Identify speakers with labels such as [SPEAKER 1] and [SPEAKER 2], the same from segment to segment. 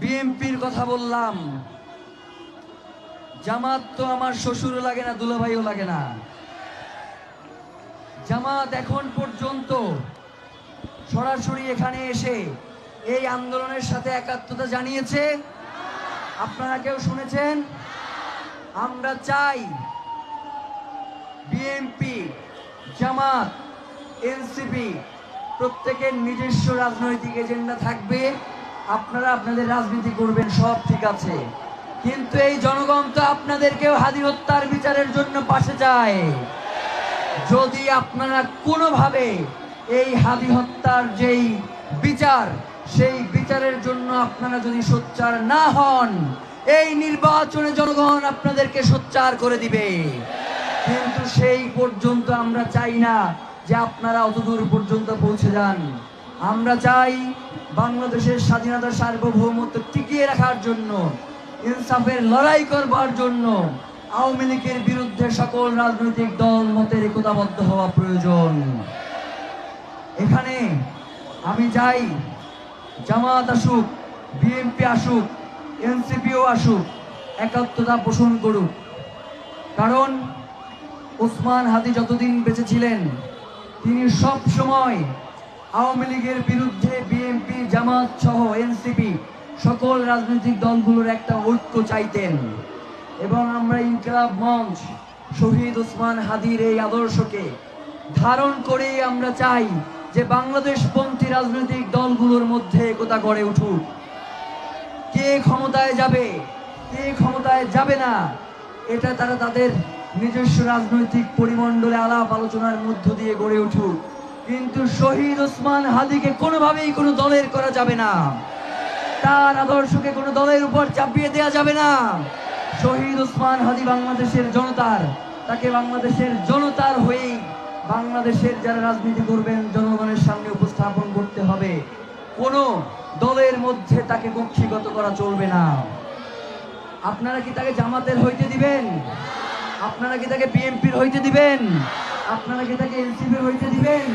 [SPEAKER 1] বিএনপির কথা বললাম। জামাত তো আমার শ্বশুরও লাগে না, দুলাভাইও লাগে না। জামাত এখন পর্যন্ত সরাসরি এখানে এসে এই আন্দোলনের সাথে একাত্মতা জানিয়েছে? আপনারা কেউ শুনেছেন? আমরা চাই বিএনপি, জামাত, এনসিপি প্রত্যেকের নিজস্ব রাজনৈতিক এজেন্ডা থাকবে। আপনারা আপনাদের রাজনীতি করবেন, সব ঠিক আছে, কিন্তু এই জনগণ তো আপনাদেরকেও হাদি হত্যার বিচারের জন্য পাশে চায়। যদি আপনারা কোনোভাবে এই হাদি হত্যার যেই বিচার, সেই বিচারের জন্য আপনারা যদি সোচ্চার না হন, এই নির্বাচনে জনগণ আপনাদেরকে সোচ্চার করে দিবে। কিন্তু সেই পর্যন্ত আমরা চাই না যে আপনারা অতদূর পর্যন্ত পৌঁছে যান। আমরা চাই বাংলাদেশের স্বাধীনতা, সার্বভৌমত্ব টিকিয়ে রাখার জন্য, ইনসাফের লড়াই করবার জন্য আওয়ামী লীগের বিরুদ্ধে সকল রাজনৈতিক দল মতের একতাবদ্ধ হওয়া প্রয়োজন। এখানে আমি চাই জামাত আসুক, বিএনপি আসুক, এনসিপিও আসুক, একাত্মতা পোষণ করুক। কারণ ওসমান হাদি যতদিন বেঁচে ছিলেন, তিনি সব সময় আওয়ামী লীগের বিরুদ্ধে বিএনপি, জামাত সহ এনসিপি সকল রাজনৈতিক দলগুলোর একটা ঐক্য চাইতেন। এবং আমরা ইনকিলাব মঞ্চ শহীদ ওসমান হাদির এই আদর্শকে ধারণ করেই আমরা চাই যে বাংলাদেশপন্থী রাজনৈতিক দলগুলোর মধ্যে একতা গড়ে উঠুক। কে ক্ষমতায় যাবে, কে ক্ষমতায় যাবে না, এটা তারা তাদের নিজস্ব রাজনৈতিক পরিমণ্ডলে আলাপ আলোচনার মধ্য দিয়ে গড়ে উঠুক। কিন্তু শহীদ ওসমান হাদিকে কোনোভাবেই কোনো দলের করা যাবে না, তার আদর্শকে কোনো দলের উপর চাপিয়ে দেওয়া যাবে না। শহীদ ওসমান হাদি বাংলাদেশের জনতার, তাকে বাংলাদেশের জনতার হয়েই বাংলাদেশের যারা রাজনীতি করবেন জনগণের সামনে উপস্থাপন করতে হবে। কোনো দলের মধ্যে তাকে কক্ষিগত করা চলবে না। আপনারা কি তাকে জামাতের হইতে দিবেন? আপনারা কি তাকে বিএনপির হইতে দিবেন? আপনারা কি তাকে এনসিপির হইতে দিবেন?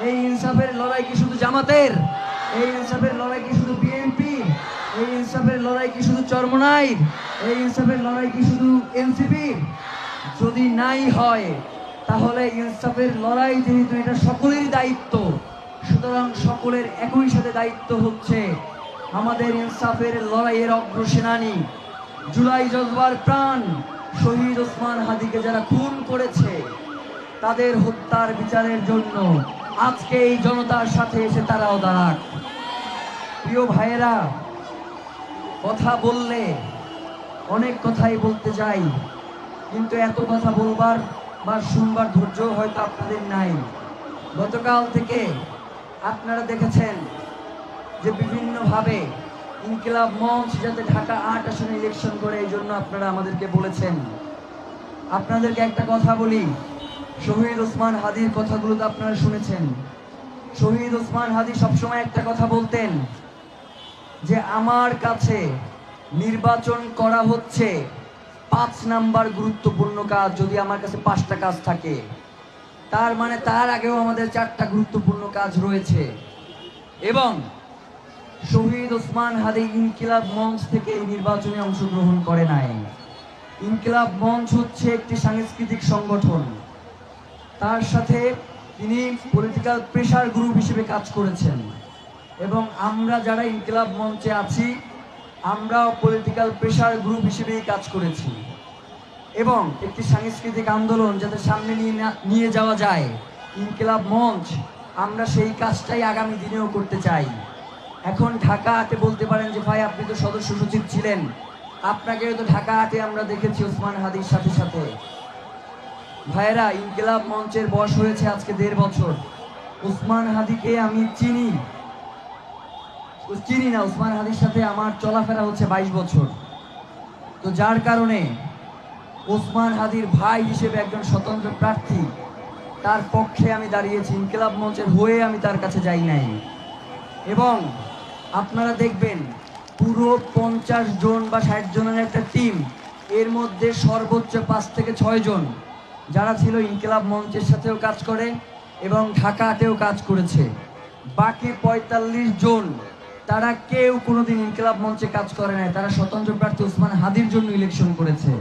[SPEAKER 1] এই ইনসাফের লড়াই কি শুধু জামাতের? এই ইনসাফের লড়াই কি শুধু বিএনপি? এই ইনসাফের লড়াই কি শুধু চরমনাইর? এই ইনসাফের লড়াই কি শুধু এনসিপি? যদি নাই হয়, তাহলে ইনসাফের লড়াই যেহেতু এটা সকলেরই দায়িত্ব, সুতরাং সকলের একই সাথে দায়িত্ব হচ্ছে আমাদের ইনসাফের লড়াইয়ের অগ্রসেনানী, জুলাই জজবার প্রাণ শহীদ ওসমান হাদিকে যারা খুন করেছে, তাদের হত্যার বিচারের জন্য আজকে এই জনতার সাথে এসে তারাও দাঁড়াক। প্রিয় ভাইয়েরা, কথা বললে অনেক কথাই বলতে চাই, কিন্তু এত কথা বলবার বা শুনবার ধৈর্য হয়তো আপনাদের নাই। গতকাল থেকে আপনারা দেখেছেন যে বিভিন্নভাবে ইনকিলাব মঞ্চ যাতে ঢাকা ৮ আসনে ইলেকশন করে, এই জন্য আপনারা আমাদেরকে বলেছেন। আপনাদেরকে একটা কথা বলি, শহীদ ওসমান হাদির কথাগুলো তো আপনারা শুনেছেন। শহীদ ওসমান হাদি সবসময় একটা কথা বলতেন যে আমার কাছে নির্বাচন করা হচ্ছে ৫ নাম্বার গুরুত্বপূর্ণ কাজ। যদি আমার কাছে ৫টা কাজ থাকে, তার মানে তার আগেও আমাদের 4টা গুরুত্বপূর্ণ কাজ রয়েছে। এবং শহীদ ওসমান হাদি ইনকিলাব মঞ্চ থেকে এই নির্বাচনে অংশগ্রহণ করে নাই। ইনকিলাব মঞ্চ হচ্ছে একটি সাংস্কৃতিক সংগঠন, তার সাথে তিনি পলিটিক্যাল প্রেসার গ্রুপ হিসেবে কাজ করেছেন। এবং আমরা যারা ইনকিলাব মঞ্চে আছি, আমরাও পলিটিক্যাল প্রেসার গ্রুপ হিসেবেই কাজ করেছি। এবং একটি সাংস্কৃতিক আন্দোলন যাতে সামনে নিয়ে যাওয়া যায়, ইনকিলাব মঞ্চ, আমরা সেই কাজটাই আগামী দিনেও করতে চাই। এখন ঢাকা ৮-এ বলতে পারেন যে ভাই আপনি তো সদস্য সচিব ছিলেন, আপনাকেও তো ঢাকা ৮-এ আমরা দেখেছি ওসমান হাদির সাথে সাথে। ভাইয়েরা, ইনকিলাব মঞ্চের বয়স হয়েছে আজকে ১.৫ বছর। ওসমান হাদিকে আমি চিনি না, ওসমান হাদির সাথে আমার চলাফেরা হচ্ছে ২২ বছর। তো যার কারণে ওসমান হাদির ভাই হিসেবে একজন স্বতন্ত্র প্রার্থী, তার পক্ষে আমি দাঁড়িয়েছি, ইনকিলাব মঞ্চের হয়ে আমি তার কাছে যাই নাই। এবং আপনারা দেখবেন পুরো ৫০ জন বা ৬০ জনের একটা টিম, এর মধ্যে সর্বোচ্চ ৫ থেকে ৬ জন যারা ছিল ইনকিলাব মঞ্চের সাথেও কাজ করে এবং ঢাকা ৮-এও কাজ করেছে। বাকি ৪৫ জন তারা কেউ কোনোদিন ইনকিলাব মঞ্চে কাজ করে নাই, তারা স্বতন্ত্র প্রার্থী ওসমান হাদির জন্য ইলেকশন করেছে।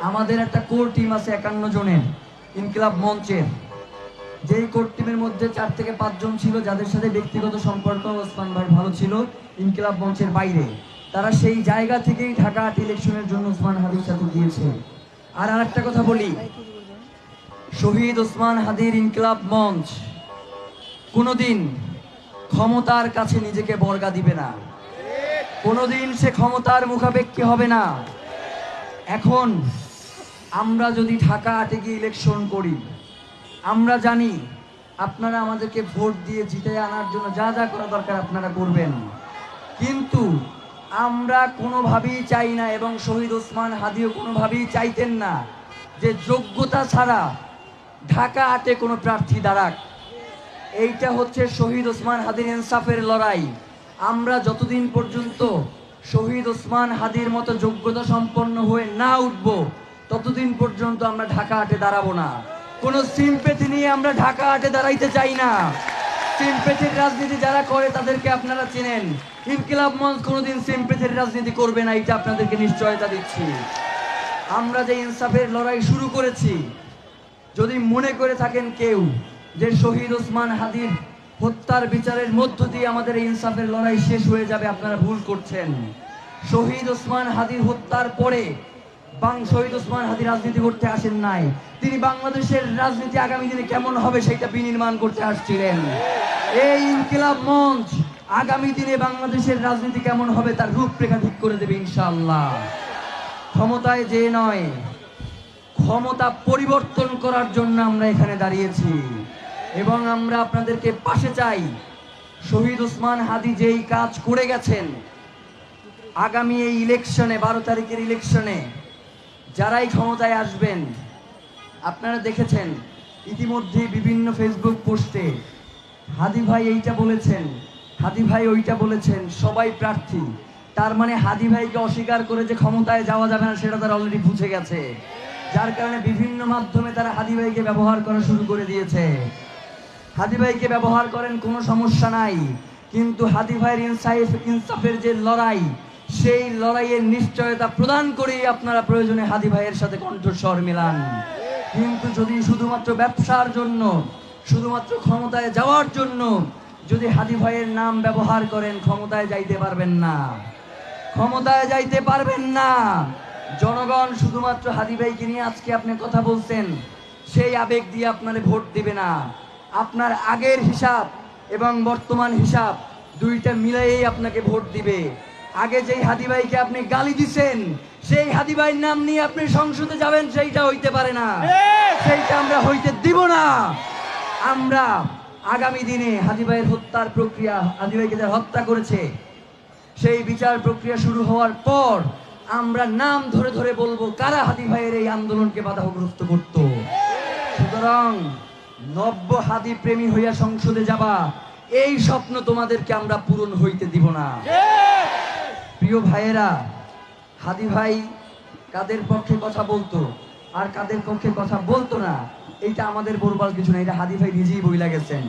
[SPEAKER 1] আমাদের একটা কোর টিম আছে 51 জনের ইনকিলাব মঞ্চের, যেই কোর টিমের মধ্যে 4 থেকে 5 জন ছিল যাদের সাথে ব্যক্তিগত সম্পর্ক ওসমান ভাই ভালো ছিল ইনকিলাব মঞ্চের বাইরে। তারা সেই জায়গা থেকেই ঢাকা ইলেকশনের জন্য ওসমান হাদির সাথে দিয়েছে। আর আরেকটা কথা বলি, শহীদ ওসমান হাদির ইনকিলাব মঞ্চ কোনোদিন ক্ষমতার কাছে নিজেকে বর্গা দিবে না, কোনোদিন সে ক্ষমতার মুখাপেক্ষী হবে না। এখন আমরা যদি ঢাকা গিয়ে ইলেকশন করি, আমরা জানি আপনারা আমাদেরকে ভোট দিয়ে জিতে আনার জন্য যা যা করা দরকার আপনারা করবেন, কিন্তু আমরা কোনোভাবেই চাই না এবং শহীদ ওসমান হাদিও কোনোভাবেই চাইতেন না যে যোগ্যতা ছাড়া ঢাকা কোনো প্রার্থী দাঁড়াক। এইটা হচ্ছে শহীদ ওসমান হাদির ইনসাফের লড়াই। আমরা যতদিন পর্যন্ত শহীদ ওসমান হাদির মতো যোগ্যতা সম্পন্ন হয়ে না উঠব ততদিন পর্যন্ত আমরা ঢাকা দাঁড়াবো না। কোনো সিম্পেথি নিয়ে আমরা ঢাকা দাঁড়াইতে চাই না। সিম্পেথির রাজনীতি যারা করে তাদেরকে আপনারা চেনেন। ইনকিলাব মঞ্চ কোনোদিন সিম্পেথির রাজনীতি করবে না, এটা আপনাদেরকে নিশ্চয়তা দিচ্ছি। আমরা যে ইনসাফের লড়াই শুরু করেছি, যদি মনে করে থাকেন কেউ যে শহীদ ওসমান হাদির হত্যার বিচারের মধ্য দিয়ে আমাদের এই ইনসাফের লড়াই শেষ হয়ে যাবে, আপনারা ভুল করছেন। শহীদ ওসমান হাদির হত্যার পরে শহীদ ওসমান হাদি রাজনীতি করতে আসেন নাই, তিনি বাংলাদেশের রাজনীতি আগামী দিনে কেমন হবে সেটা বিনির্মাণ করতে আসছিলেন। এই ইনকিলাব মঞ্চ আগামী দিনে বাংলাদেশের রাজনীতি কেমন হবে তার রূপরেখা ঠিক করে দেবে ইনশাআল্লাহ। ক্ষমতায় যে নয়, ক্ষমতা পরিবর্তন করার জন্য আমরা এখানে দাঁড়িয়েছি এবং আমরা আপনাদেরকে পাশে চাই। শহীদ ওসমান হাদি যেই কাজ করে গেছেন, আগামী এই ইলেকশনে 12 তারিখের ইলেকশনে যারাই ক্ষমতায় আসবেন, আপনারা দেখেছেন ইতিমধ্যে বিভিন্ন ফেসবুক পোস্টে হাদি ভাই এইটা বলেছেন, হাদি ভাই ওইটা বলেছেন, সবাই প্রার্থী। তার মানে হাদি ভাইকে অস্বীকার করে যে ক্ষমতায় যাওয়া যাবে না সেটা তারা অলরেডি বুঝে গেছে, যার কারণে বিভিন্ন মাধ্যমে তারা হাদি ভাইকে ব্যবহার করা শুরু করে দিয়েছে। হাদি ভাইকে ব্যবহার করেন, কোনো সমস্যা নাই, কিন্তু হাদি ভাইয়ের ইনসাফের যে লড়াই, সেই লড়াইয়ের নিশ্চয়তা প্রদান করেই আপনারা প্রয়োজনে হাদি ভাইয়ের সাথে কণ্ঠস্বর মিলান। কিন্তু যদি শুধুমাত্র ব্যবসার জন্য, শুধুমাত্র ক্ষমতায় যাওয়ার জন্য যদি হাদি ভাইয়ের নাম ব্যবহার করেন, ক্ষমতায় যাইতে পারবেন না, ক্ষমতায় যাইতে পারবেন না। জনগণ শুধুমাত্র হাদি ভাইকে নিয়ে আজকে আপনি কথা বলছেন, সেই আবেগ দিয়ে আপনারে ভোট দিবে না। আপনার আগের হিসাব এবং বর্তমান হিসাব দুইটা মিলাইয়েই আপনাকে ভোট দিবে। আগে যেই হাদি ভাইকে আপনি গালি দিছেন, সেই হাদি ভাইয়ের নাম নিয়ে আপনি সংসদে যাবেন, সেইটা হইতে পারে না, সেইটা আমরা হইতে দিব না। আমরা আগামী দিনে হাদি ভাইয়ের হত্যার প্রক্রিয়া, হাদি ভাইকে যারা হত্যা করেছে সেই বিচার প্রক্রিয়া শুরু হওয়ার পর আমরা নাম ধরে ধরে বলবো কারা হাদি ভাইয়ের এই আন্দোলনকে বাধাগ্রস্ত করত। সুতরাং নব্য হাদি প্রেমী হইয়া সংসদে যাবা, এই স্বপ্ন তোমাদেরকে আমরা পূরণ হইতে দিব না। প্রিয় ভাইয়েরা, হাদি ভাই কাদের পক্ষে কথা বলতো আর কাদের পক্ষে কথা বলতো না, এইটা আমাদের বলবার কিছু না, এটা হাদি ভাই নিজেই বইলা গেছেন।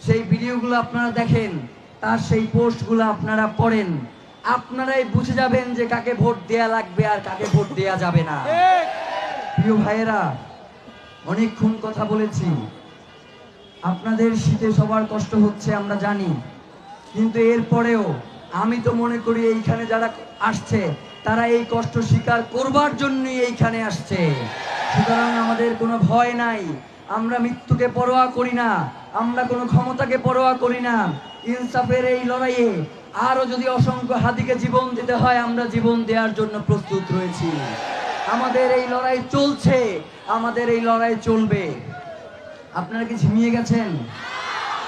[SPEAKER 1] সেই ভিডিওগুলো আপনারা দেখেন, তার সেই পোস্টগুলো আপনারা পড়েন, আপনারাই বুঝে যাবেন যে কাকে ভোট দেয়া লাগবে আর কাকে ভোট দেয়া যাবে না। প্রিয় ভাইয়েরা, অনেকক্ষণ কথা বলেছি, আপনাদের শীতে সবার কষ্ট হচ্ছে আমরা জানি, কিন্তু এরপরেও আমি তো মনে করি এইখানে যারা আসছে তারা এই কষ্ট স্বীকার করবার জন্যই এইখানে আসছে। সুতরাং আমাদের কোনো ভয় নাই, আমরা মৃত্যুকে পরোয়া করি না, আমরা কোনো ক্ষমতাকে পরোয়া করি না। ইনসাফের এই লড়াইয়ে আরো যদি অসংখ্য হাদিকে জীবন দিতে হয়, আমরা জীবন দেওয়ার জন্য প্রস্তুত রয়েছি। আমাদের এই লড়াই চলছে, আমাদের এই লড়াই চলবে। আপনারা কি ঝিমিয়ে গেছেন?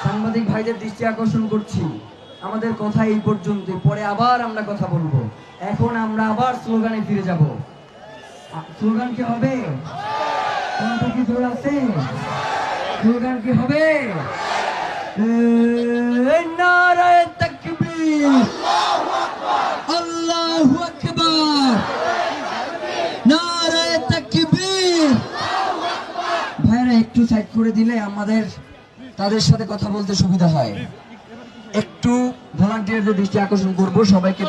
[SPEAKER 1] সাংবাদিক ভাইদের দৃষ্টি আকর্ষণ করছি, আমাদের কথা এই পর্যন্ত, পরে আবার আমরা কথা বলবো। এখন আমরা আবার স্লোগানে ফিরে যাব। স্লোগান কি হবে? কোনটা কি জোর আছে? স্লোগান কি হবে? নারায়ে তাকবীর, আল্লাহু আকবার, নারায়ে তাকবীর। ভাইরা একটু সাইড করে দিলে আমাদের তাদের সাথে কথা বলতে সুবিধা হয়। একটু ভলান্টিয়ারদের দৃষ্টি আকর্ষণ করব সবাইকে